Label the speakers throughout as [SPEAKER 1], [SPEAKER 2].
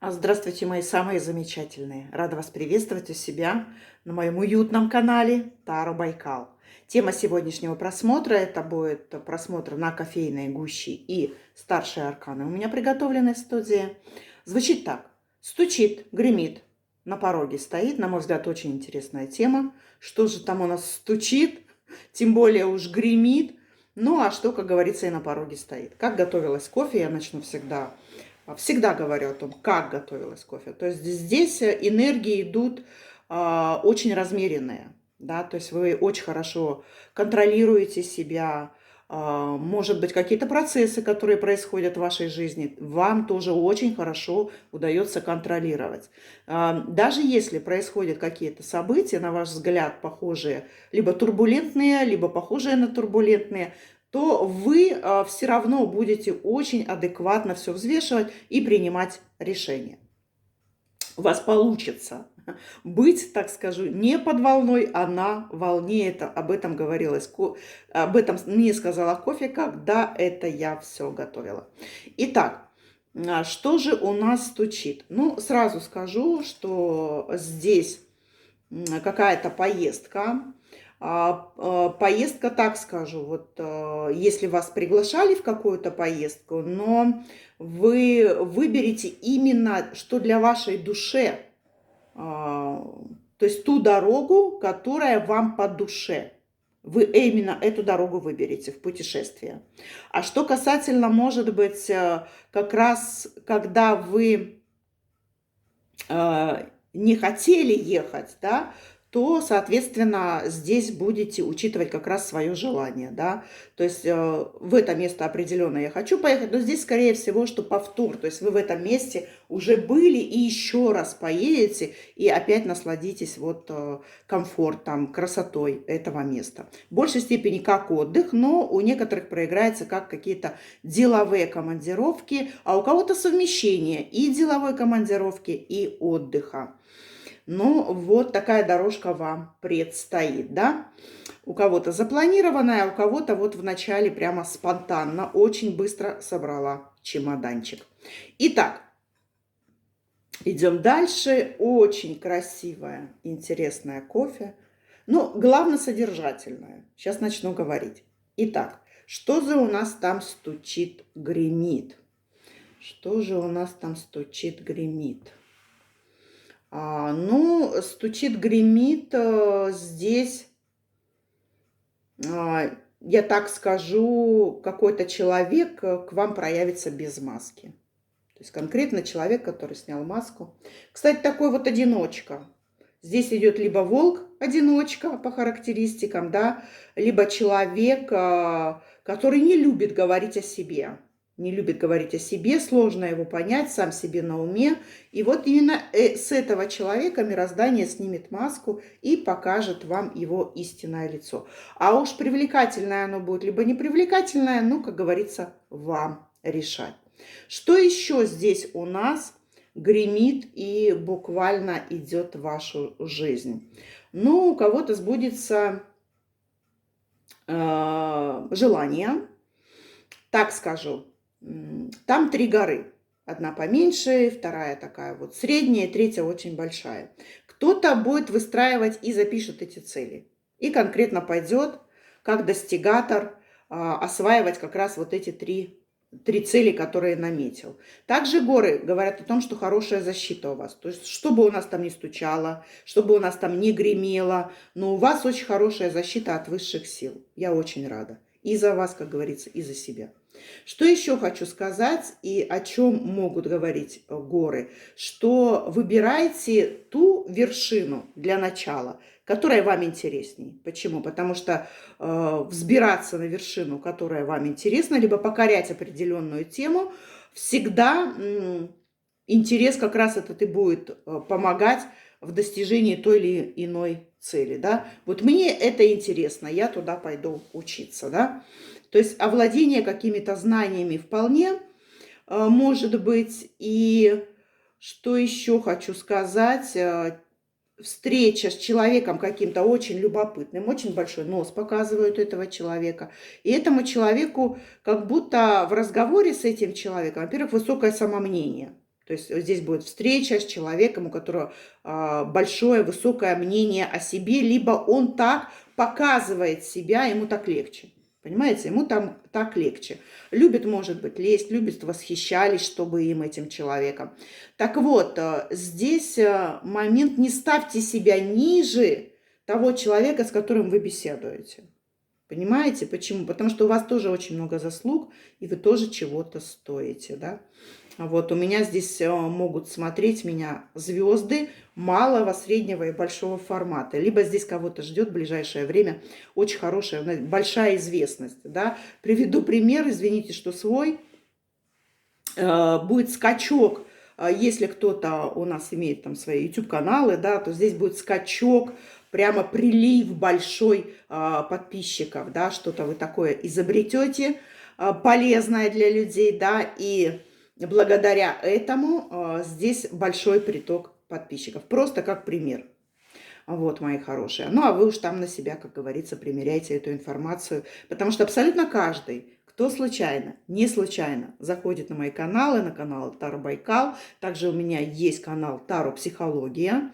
[SPEAKER 1] Здравствуйте, мои самые замечательные. Рада вас приветствовать у себя на моем уютном канале Таро Байкал. Тема сегодняшнего просмотра – это будет просмотр на кофейной гуще и старшие арканы. У меня приготовлены в студии. Звучит так. Стучит, гремит, на пороге стоит. На мой взгляд, очень интересная тема. Что же там у нас стучит, тем более уж гремит. Ну, а что, как говорится, и на пороге стоит. Как готовилась кофе, я начну всегда говорю о том, как готовилась кофе. То есть здесь энергии идут очень размеренные. Да? То есть вы очень хорошо контролируете себя. Может быть, какие-то процессы, которые происходят в вашей жизни, вам тоже очень хорошо удается контролировать. Даже если происходят какие-то события, на ваш взгляд, похожие, либо турбулентные, либо похожие на турбулентные, то вы все равно будете очень адекватно все взвешивать и принимать решения. У вас получится быть, так скажу, не под волной, а на волне. Об этом говорилось, об этом мне сказала кофе, когда это я все готовила. Итак, что же у нас стучит? Ну, сразу скажу, что здесь какая-то поездка. Поездка, так скажу, вот если вас приглашали в какую-то поездку, но вы выберете именно, что для вашей душе, то есть ту дорогу, которая вам по душе. Вы именно эту дорогу выберете в путешествие. А что касательно, может быть, как раз, когда вы не хотели ехать, да, то, соответственно, здесь будете учитывать как раз свое желание, да, то есть в это место определенно я хочу поехать, но здесь, скорее всего, что повтор, то есть вы в этом месте уже были и еще раз поедете и опять насладитесь вот комфортом, красотой этого места. В большей степени как отдых, но у некоторых проиграется как какие-то деловые командировки, а у кого-то совмещение и деловой командировки, и отдыха. Ну, вот такая дорожка вам предстоит, да? У кого-то запланированная, а у кого-то вот в начале прямо спонтанно, очень быстро собрала чемоданчик. Итак, идем дальше. Очень красивая, интересная кофе. Но главное содержательная. Сейчас начну говорить. Итак, что же у нас там стучит, гремит? Что же у нас там стучит, гремит? Ну, стучит, гремит здесь, я так скажу, какой-то человек к вам проявится без маски. То есть конкретно человек, который снял маску. Кстати, такой вот одиночка. Здесь идет либо волк-одиночка по характеристикам, да, либо человек, который не любит говорить о себе. Не любит говорить о себе, сложно его понять, сам себе на уме. И вот именно с этого человека мироздание снимет маску и покажет вам его истинное лицо. А уж привлекательное оно будет, либо непривлекательное, ну, как говорится, вам решать. Что еще здесь у нас гремит и буквально идет в вашу жизнь? Ну, у кого-то сбудется желание, так скажу. Там 3 горы. Одна поменьше, вторая такая вот средняя, третья очень большая. Кто-то будет выстраивать и запишет эти цели. И конкретно пойдет, как достигатор, осваивать как раз вот эти три цели, которые наметил. Также горы говорят о том, что хорошая защита у вас. То есть, чтобы у нас там не стучало, чтобы у нас там не гремело, но у вас очень хорошая защита от высших сил. Я очень рада. И за вас, как говорится, и за себя. Что еще хочу сказать и о чем могут говорить горы? Что выбирайте ту вершину для начала, которая вам интересней. Почему? Потому что взбираться на вершину, которая вам интересна, либо покорять определенную тему, всегда интерес как раз этот и будет помогать в достижении той или иной цели. Да? Вот мне это интересно, я туда пойду учиться. Да? То есть овладение какими-то знаниями вполне может быть. И что еще хочу сказать? Встреча с человеком каким-то очень любопытным, очень большой нос показывают этого человека. И этому человеку как будто в разговоре с этим человеком, во-первых, высокое самомнение. То есть здесь будет встреча с человеком, у которого большое, высокое мнение о себе, либо он так показывает себя, ему так легче. Понимаете, ему там так легче. Любит, может быть, лезть, любит, восхищались, чтобы им, этим человеком. Так вот, здесь момент: не ставьте себя ниже того человека, с которым вы беседуете. Понимаете, почему? Потому что у вас тоже очень много заслуг, и вы тоже чего-то стоите, да? Вот у меня здесь могут смотреть меня звезды малого, среднего и большого формата. Либо здесь кого-то ждет в ближайшее время очень хорошая, большая известность, да? Приведу пример, извините, что свой. Будет скачок, если кто-то у нас имеет там свои YouTube-каналы, да, то здесь будет скачок, прямо прилив большой подписчиков, да, что-то вы такое изобретете, полезное для людей, да, и благодаря этому здесь большой приток подписчиков. Просто как пример. Вот, мои хорошие. Ну, а вы уж там на себя, как говорится, примеряйте эту информацию, потому что абсолютно каждый, кто случайно, не случайно заходит на мои каналы, на канал Таро Байкал, также у меня есть канал Таро Психология.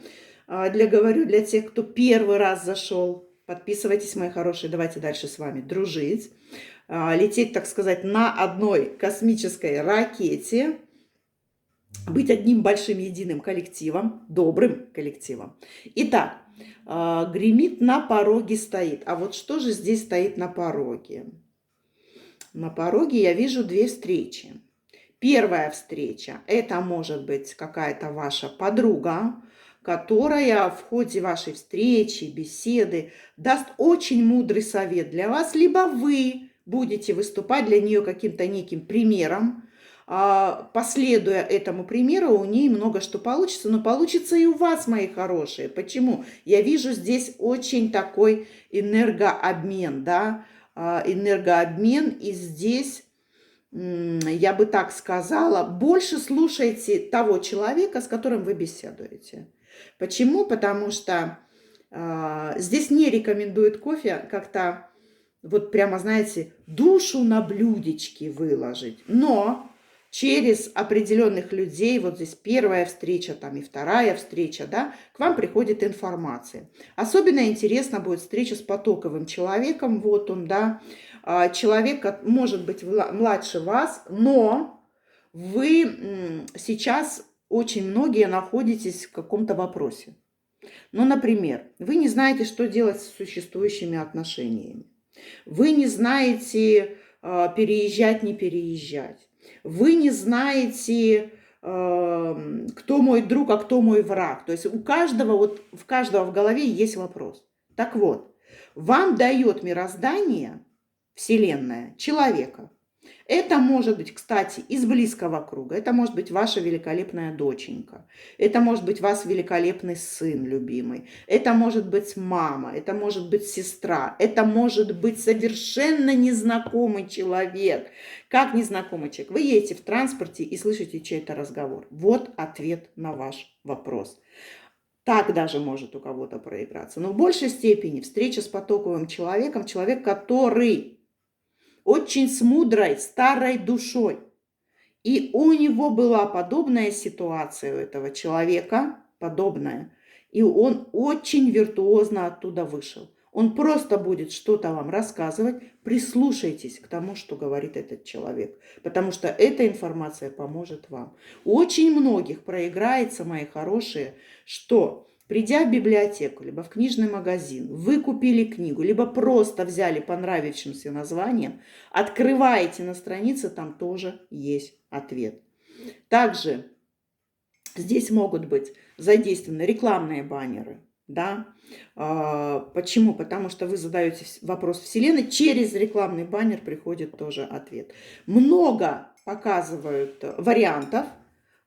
[SPEAKER 1] Говорю для тех, кто первый раз зашел, подписывайтесь, мои хорошие, давайте дальше с вами дружить, лететь, так сказать, на одной космической ракете, быть одним большим единым коллективом, добрым коллективом. Итак, гремит, на пороге стоит. А вот что же здесь стоит на пороге? На пороге я вижу две встречи. Первая встреча – это может быть какая-то ваша подруга, которая в ходе вашей встречи, беседы даст очень мудрый совет для вас, либо вы будете выступать для нее каким-то неким примером. Последуя этому примеру, у нее много что получится, но получится и у вас, мои хорошие. Почему? Я вижу здесь очень такой энергообмен, да, энергообмен, и здесь, я бы так сказала, больше слушайте того человека, с которым вы беседуете. Почему? Потому что здесь не рекомендует кофе как-то, вот прямо, знаете, душу на блюдечке выложить, но через определенных людей, вот здесь первая встреча, там и вторая встреча, да, к вам приходит информация. Особенно интересно будет встреча с потоковым человеком, вот он, да, человек может быть младше вас, но вы сейчас очень многие находитесь в каком-то вопросе. Ну, например, вы не знаете, что делать с существующими отношениями. Вы не знаете, переезжать, не переезжать. Вы не знаете, кто мой друг, а кто мой враг. То есть у каждого, вот в каждого в голове есть вопрос. Так вот, вам дает мироздание, Вселенная, человека. Это может быть, кстати, из близкого круга. Это может быть ваша великолепная доченька. Это может быть ваш великолепный сын любимый. Это может быть мама. Это может быть сестра. Это может быть совершенно незнакомый человек. Как незнакомый человек? Вы едете в транспорте и слышите чей-то разговор. Вот ответ на ваш вопрос. Так даже может у кого-то проиграться. Но в большей степени встреча с потоковым человеком, человек, который очень с мудрой старой душой. И у него была подобная ситуация, у этого человека, подобная. И он очень виртуозно оттуда вышел. Он просто будет что-то вам рассказывать. Прислушайтесь к тому, что говорит этот человек. Потому что эта информация поможет вам. У очень многих проиграется, мои хорошие, что, придя в библиотеку, либо в книжный магазин, вы купили книгу, либо просто взяли понравившимся названием, открываете на странице, там тоже есть ответ. Также здесь могут быть задействованы рекламные баннеры. Да? Почему? Потому что вы задаете вопрос Вселенной, через рекламный баннер приходит тоже ответ. Много показывают вариантов.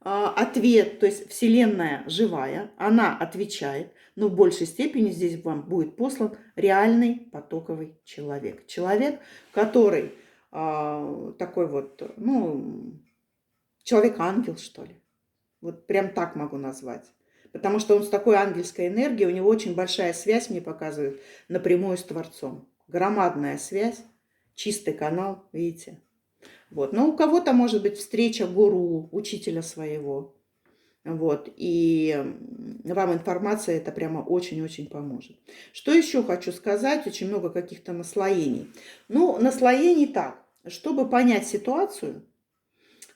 [SPEAKER 1] Ответ, то есть Вселенная живая, она отвечает, но в большей степени здесь вам будет послан реальный потоковый человек. Человек, который такой вот, ну, человек-ангел, что ли. Вот прям так могу назвать. Потому что он с такой ангельской энергией, у него очень большая связь, мне показывают, напрямую с Творцом. Громадная связь, чистый канал, видите. Вот. Но у кого-то может быть встреча гуру, учителя своего. Вот, и вам информация это прямо очень-очень поможет. Что еще хочу сказать? Очень много каких-то наслоений. Ну, наслоений так, чтобы понять ситуацию,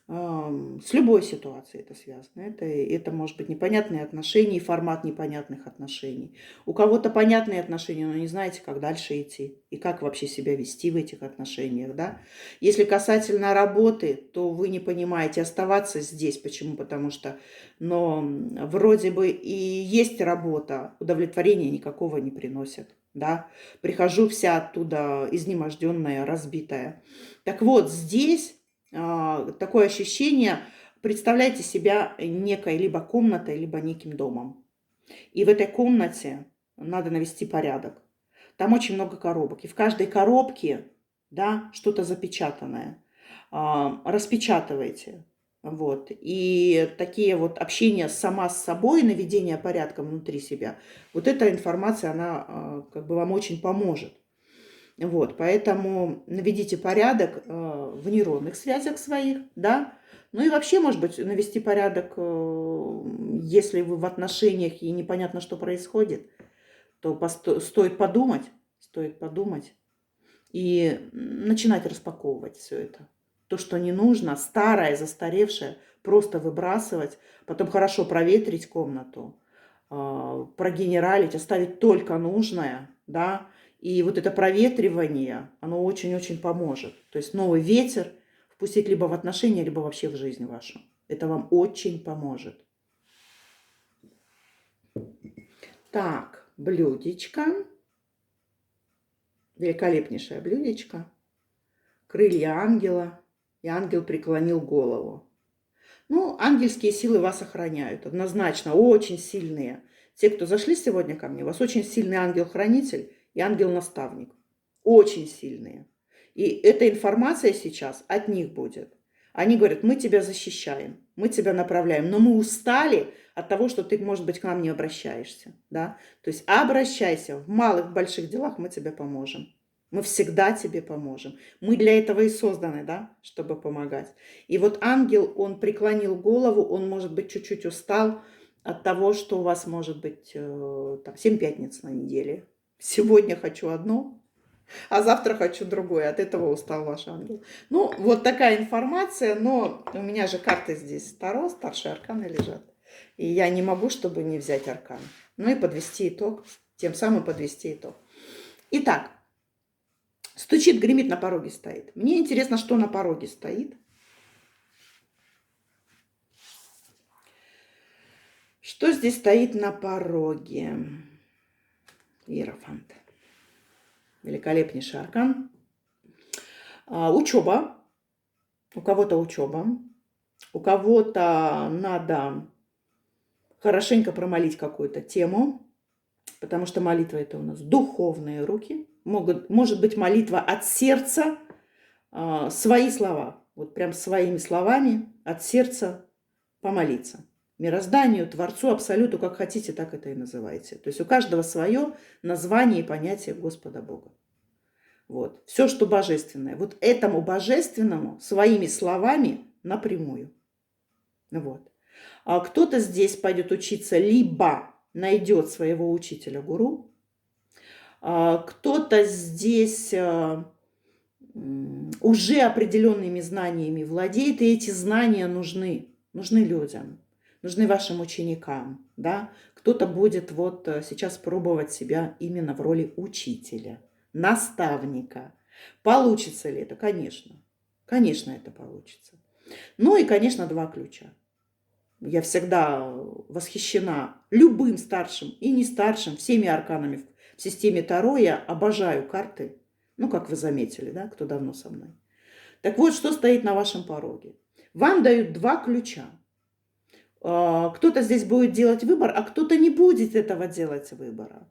[SPEAKER 1] с любой ситуацией это связано. Это может быть непонятные отношения, формат непонятных отношений. У кого-то понятные отношения, но не знаете, как дальше идти и как вообще себя вести в этих отношениях. Да? Если касательно работы, то вы не понимаете оставаться здесь. Почему? Потому что вроде бы и есть работа, удовлетворения никакого не приносит. Да? Прихожу вся оттуда изнеможденная, разбитая. Так вот, здесь такое ощущение, представляете себя некой либо комнатой, либо неким домом. И в этой комнате надо навести порядок. Там очень много коробок. И в каждой коробке, да, что-то запечатанное. Распечатывайте. Вот. И такие вот общения сама с собой, наведение порядка внутри себя, вот эта информация, она как бы вам очень поможет. Вот, поэтому наведите порядок в нейронных связях своих, да. Ну и вообще, может быть, навести порядок, если вы в отношениях и непонятно, что происходит, то стоит подумать и начинать распаковывать все это. То, что не нужно, старое, застаревшее, просто выбрасывать, потом хорошо проветрить комнату, прогенералить, оставить только нужное, да, и вот это проветривание, оно очень-очень поможет. То есть новый ветер впустить либо в отношения, либо вообще в жизнь вашу. Это вам очень поможет. Так, блюдечко. Великолепнейшее блюдечко. Крылья ангела. И ангел преклонил голову. Ну, ангельские силы вас охраняют. Однозначно, очень сильные. Те, кто зашли сегодня ко мне, у вас очень сильный ангел-хранитель и ангел-наставник. Очень сильные. И эта информация сейчас от них будет. Они говорят, мы тебя защищаем, мы тебя направляем, но мы устали от того, что ты, может быть, к нам не обращаешься. Да? То есть обращайся, в малых, больших делах мы тебе поможем. Мы всегда тебе поможем. Мы для этого и созданы, да, чтобы помогать. И вот ангел, он преклонил голову, он, может быть, чуть-чуть устал от того, что у вас может быть там, 7 пятниц на неделе. Сегодня хочу одно, а завтра хочу другое. От этого устал ваш ангел. Ну, вот такая информация, но у меня же карты здесь Таро, старшие арканы лежат. И я не могу, чтобы не взять аркан. Ну и подвести итог, тем самым подвести итог. Итак, стучит, гремит, на пороге стоит. Мне интересно, что на пороге стоит. Что здесь стоит на пороге? Иерофант. Великолепнейший аркан. Учеба. У кого-то учеба. У кого-то надо хорошенько промолить какую-то тему, потому что молитва это у нас духовные руки. Может быть молитва от сердца, свои слова, вот прям своими словами от сердца помолиться. Мирозданию, Творцу, Абсолюту, как хотите, так это и называйте. То есть у каждого свое название и понятие Господа Бога. Вот. Все, что божественное. Вот этому божественному своими словами напрямую. Вот. А кто-то здесь пойдет учиться, либо найдет своего учителя-гуру, кто-то здесь уже определенными знаниями владеет, и эти знания нужны людям, нужны вашим ученикам. Да? Кто-то будет вот сейчас пробовать себя именно в роли учителя, наставника. Получится ли это? Конечно. Конечно, это получится. Ну и, конечно, 2 ключа. Я всегда восхищена любым старшим и не старшим, всеми арканами в системе Таро. Я обожаю карты. Ну, как вы заметили, да, кто давно со мной. Так вот, что стоит на вашем пороге. Вам дают 2 ключа. Кто-то здесь будет делать выбор, а кто-то не будет этого делать выбора.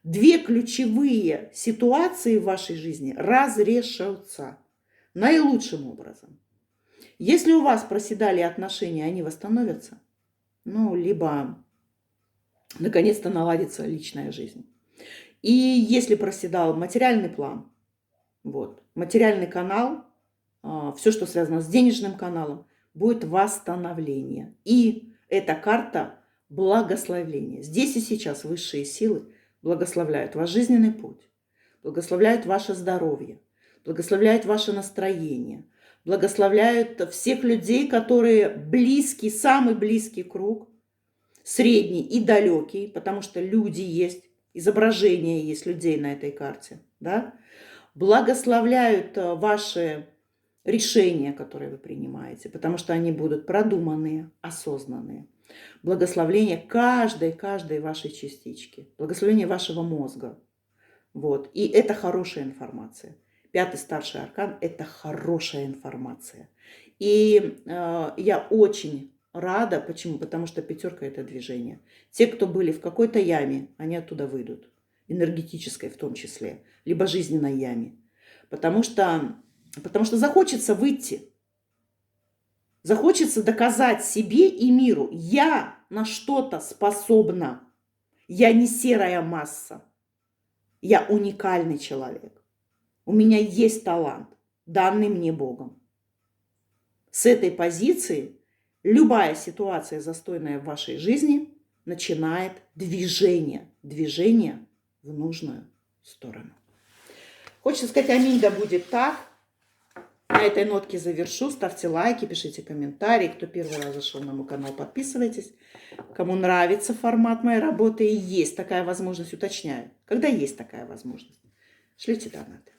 [SPEAKER 1] 2 ключевые ситуации в вашей жизни разрешатся наилучшим образом. Если у вас проседали отношения, они восстановятся, ну, либо наконец-то наладится личная жизнь. И если проседал материальный план, вот, материальный канал, все, что связано с денежным каналом, будет восстановление. И Это карта благословения. Здесь и сейчас высшие силы благословляют ваш жизненный путь, благословляют ваше здоровье, благословляют ваше настроение, благословляют всех людей, которые близкий, самый близкий круг, средний и далекий, потому что люди есть, изображения есть людей на этой карте, да? Благословляют ваши решения, которые вы принимаете, потому что они будут продуманные, осознанные. Благословление каждой вашей частички, благословение вашего мозга. Вот. И это хорошая информация. Пятый старший аркан – это хорошая информация. И я очень рада. Почему? Потому что пятерка – это движение. Те, кто были в какой-то яме, они оттуда выйдут. Энергетической в том числе. Либо жизненной яме. Потому что захочется выйти. Захочется доказать себе и миру. Я на что-то способна. Я не серая масса. Я уникальный человек. У меня есть талант, данный мне Богом. С этой позиции любая ситуация, застойная в вашей жизни, начинает движение. Движение в нужную сторону. Хочется сказать, аминь, да будет так. На этой нотке завершу. Ставьте лайки, пишите комментарии. Кто первый раз зашел на мой канал, подписывайтесь. Кому нравится формат моей работы и есть такая возможность, уточняю, когда есть такая возможность, шлите донаты.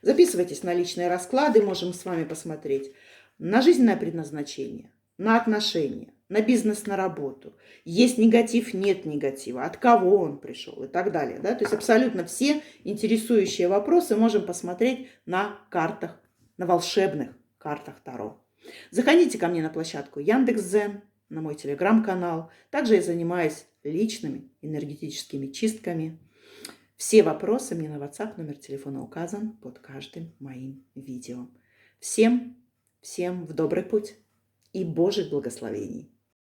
[SPEAKER 1] Записывайтесь на личные расклады, можем с вами посмотреть на жизненное предназначение, на отношения, на бизнес, на работу. Есть негатив, нет негатива, от кого он пришел и так далее. Да? То есть абсолютно все интересующие вопросы можем посмотреть на картах, на волшебных картах Таро. Заходите ко мне на площадку Яндекс.Дзен, на мой телеграм-канал. Также я занимаюсь личными энергетическими чистками. Все вопросы мне на WhatsApp, номер телефона указан под каждым моим видео. Всем в добрый путь и Божьих благословений!